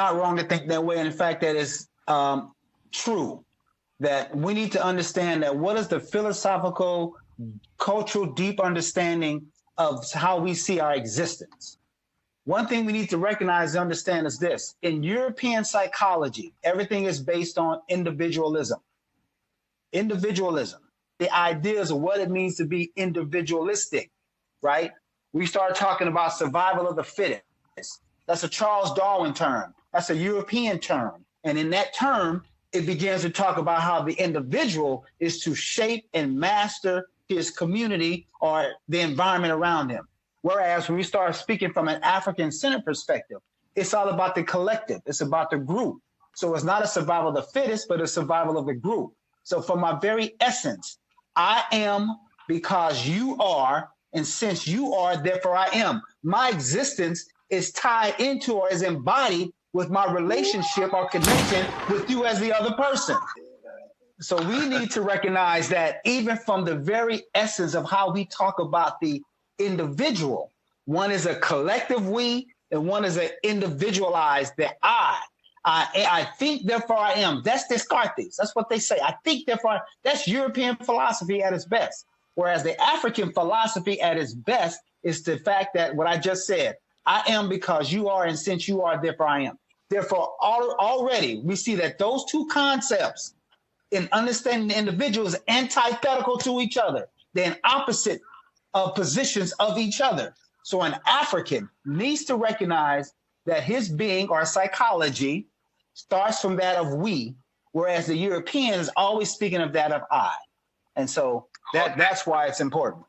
not wrong to think that way. And in fact, that is true, that we need to understand that what is the philosophical, cultural, deep understanding of how we see our existence. One thing we need to recognize and understand is this. In European psychology, everything is based on individualism. Individualism, the ideas of what it means to be individualistic, right? We start talking about survival of the fittest. That's a Charles Darwin term. That's a European term. And in that term, it begins to talk about how the individual is to shape and master his community or the environment around him. Whereas when we start speaking from an African-centered perspective, it's all about the collective. It's about the group. So it's not a survival of the fittest, but a survival of the group. So from my very essence, I am because you are, and since you are, therefore I am. My existence is tied into or is embodied with my relationship or connection with you as the other person. So we need to recognize that even from the very essence of how we talk about the individual, one is a collective we, and one is an individualized that I think, therefore I am. That's Descartes. That's what they say. I think, therefore, that's European philosophy at its best. Whereas the African philosophy at its best is the fact that what I just said, I am because you are, and since you are, therefore I am. Therefore, already we see that those two concepts in understanding the individual is antithetical to each other. They're in opposite positions of each other. So an African needs to recognize that his being or psychology starts from that of we, whereas the European is always speaking of that of I. And so that's why it's important.